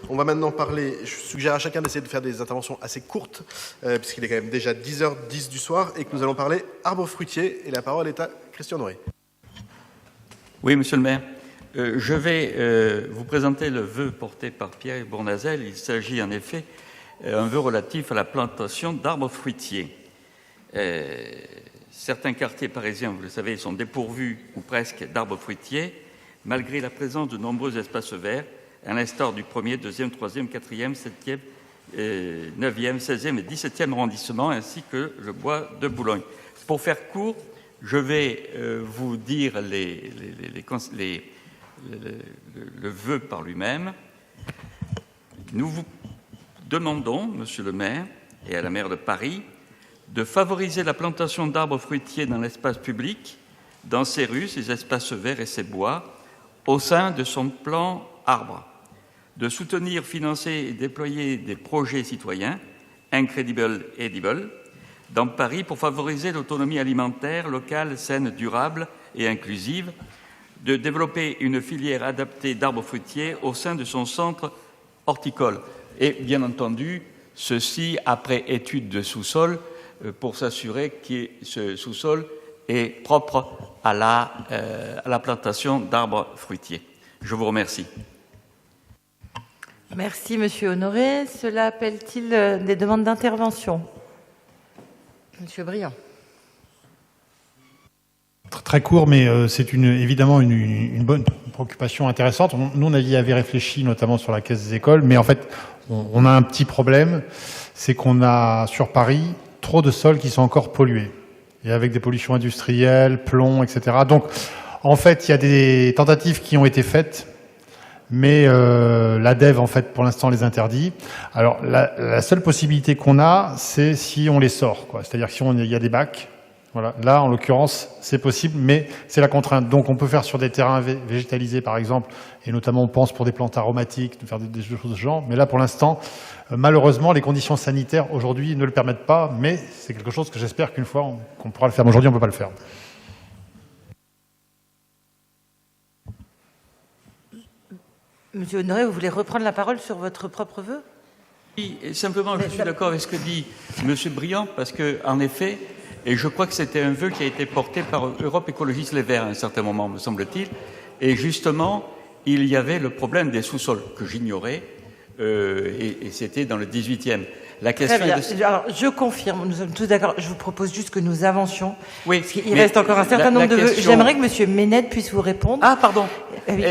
On va maintenant parler, je suggère à chacun d'essayer de faire des interventions assez courtes, puisqu'il est quand même déjà 10h10 du soir, et que nous allons parler arbres fruitiers, et la parole est à Christian Honoré. Oui, monsieur le maire. Je vais vous présenter le vœu porté par Pierre Bournazel. Il s'agit en effet d'un vœu relatif à la plantation d'arbres fruitiers. Certains quartiers parisiens, vous le savez, sont dépourvus ou presque d'arbres fruitiers, malgré la présence de nombreux espaces verts, à l'instar du 1er, 2e, 3e, 4e, 7e, 9e, 16e et 17e arrondissement, ainsi que le bois de Boulogne. Pour faire court, je vais vous dire le vœu par lui-même. Nous vous demandons, monsieur le maire et à la maire de Paris, de favoriser la plantation d'arbres fruitiers dans l'espace public, dans ses rues, ses espaces verts et ses bois, au sein de son plan arbre, de soutenir, financer et déployer des projets citoyens, Incredible Edible, dans Paris pour favoriser l'autonomie alimentaire locale, saine, durable et inclusive, de développer une filière adaptée d'arbres fruitiers au sein de son centre horticole. Et bien entendu, ceci après étude de sous-sol pour s'assurer que ce sous-sol est propre à la plantation d'arbres fruitiers. Je vous remercie. Merci, monsieur Honoré. Cela appelle-t-il des demandes d'intervention? Monsieur Briand. Très court, mais c'est évidemment une bonne préoccupation intéressante. Nous, on y avait réfléchi, notamment sur la caisse des écoles, mais en fait, on a un petit problème, c'est qu'on a, sur Paris, trop de sols qui sont encore pollués, et avec des pollutions industrielles, plomb, etc. Donc, en fait, il y a des tentatives qui ont été faites, mais l'ADEV, en fait, pour l'instant, les interdit. Alors, la seule possibilité qu'on a, c'est si on les sort, quoi. C'est-à-dire que si il y a des bacs, voilà. Là, en l'occurrence, c'est possible, mais c'est la contrainte. Donc, on peut faire sur des terrains végétalisés, par exemple, et notamment, on pense pour des plantes aromatiques, de faire des choses de ce genre. Mais là, pour l'instant, malheureusement, les conditions sanitaires, aujourd'hui, ne le permettent pas, mais c'est quelque chose que j'espère qu'une fois, qu'on pourra le faire. Mais aujourd'hui, on ne peut pas le faire. Monsieur Honoré, vous voulez reprendre la parole sur votre propre vœu? Oui, simplement, je suis d'accord avec ce que dit monsieur Briand, parce qu'en effet, et je crois que c'était un vœu qui a été porté par Europe Écologistes Les Verts à un certain moment, me semble-t-il. Et justement, il y avait le problème des sous-sols, que j'ignorais, et c'était dans le 18e. La question Très bien. Alors, je confirme, nous sommes tous d'accord. Je vous propose juste que nous avancions. Oui, parce qu'il reste encore un certain nombre de vœux. J'aimerais que monsieur Méned puisse vous répondre. Ah, pardon. Oui.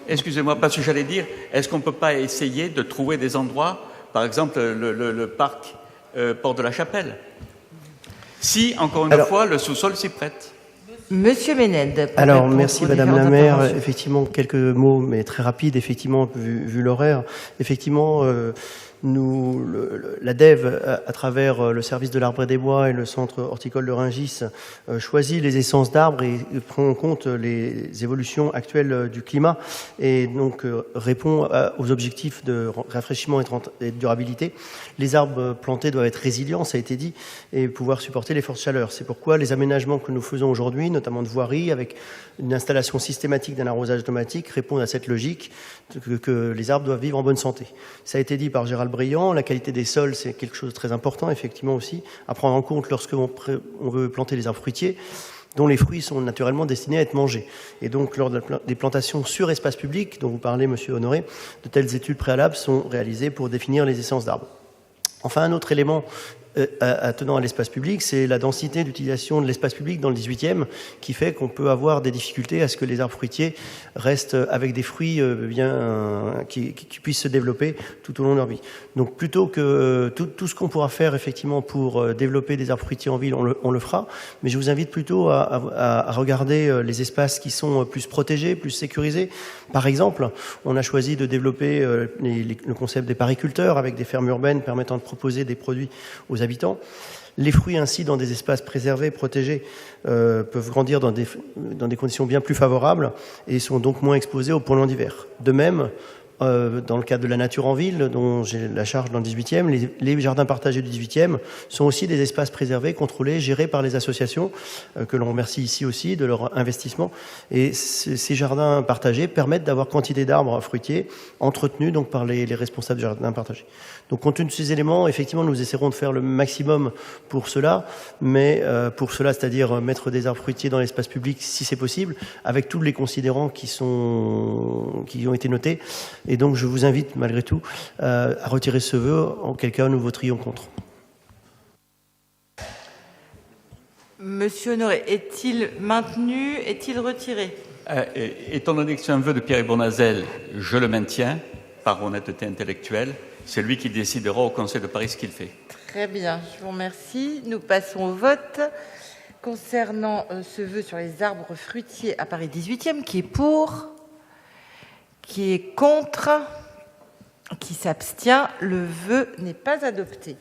Excusez-moi, parce que j'allais dire, est-ce qu'on ne peut pas essayer de trouver des endroits, par exemple le parc Porte de la Chapelle, si, encore une fois, le sous-sol s'y prête. Monsieur Méned. Alors, merci Madame la maire. Effectivement, quelques mots, mais très rapides, effectivement, vu l'horaire. Effectivement, l'ADEV, à travers le service de l'arbre et des bois et le centre horticole de Rungis, choisit les essences d'arbres et prend en compte les évolutions actuelles du climat et donc répond aux objectifs de rafraîchissement et de durabilité. Les arbres plantés doivent être résilients, ça a été dit, et pouvoir supporter les fortes chaleurs. C'est pourquoi les aménagements que nous faisons aujourd'hui, notamment de voirie, avec une installation systématique d'un arrosage automatique, répondent à cette logique que les arbres doivent vivre en bonne santé. Ça a été dit par Gérald Briand, la qualité des sols, c'est quelque chose de très important, effectivement aussi, à prendre en compte lorsqu'on veut planter les arbres fruitiers, dont les fruits sont naturellement destinés à être mangés. Et donc, lors des plantations sur espace public, dont vous parlez, monsieur Honoré, de telles études préalables sont réalisées pour définir les essences d'arbres. Enfin, un autre élément attenant à l'espace public, c'est la densité d'utilisation de l'espace public dans le 18e qui fait qu'on peut avoir des difficultés à ce que les arbres fruitiers restent avec des fruits qui puissent se développer tout au long de leur vie. Donc plutôt que tout ce qu'on pourra faire effectivement pour développer des arbres fruitiers en ville, on le fera, mais je vous invite plutôt à regarder les espaces qui sont plus protégés, plus sécurisés. Par exemple, on a choisi de développer le concept des pariculteurs avec des fermes urbaines permettant de proposer des produits aux habitants. Les fruits ainsi dans des espaces préservés, protégés, peuvent grandir dans des conditions bien plus favorables et sont donc moins exposés aux polluants d'hiver. De même, dans le cadre de la nature en ville, dont j'ai la charge dans le 18e, les jardins partagés du 18e sont aussi des espaces préservés, contrôlés, gérés par les associations, que l'on remercie ici aussi de leur investissement. Et ces jardins partagés permettent d'avoir quantité d'arbres fruitiers entretenus donc par les responsables du jardin partagé. Donc compte tenu de ces éléments, effectivement, nous essaierons de faire le maximum pour cela, mais pour cela, c'est-à-dire mettre des arbres fruitiers dans l'espace public si c'est possible, avec tous les considérants qui ont été notés. Et donc je vous invite malgré tout à retirer ce vœu, auquel cas nous voterions contre. Monsieur Honoré, est-il maintenu, est-il retiré? Étant donné que c'est un vœu de Pierre Bournazel, je le maintiens par honnêteté intellectuelle. C'est lui qui décidera au Conseil de Paris ce qu'il fait. Très bien, je vous remercie. Nous passons au vote concernant ce vœu sur les arbres fruitiers à Paris 18e. Qui est pour? Qui est contre? Qui s'abstient? Le vœu n'est pas adopté.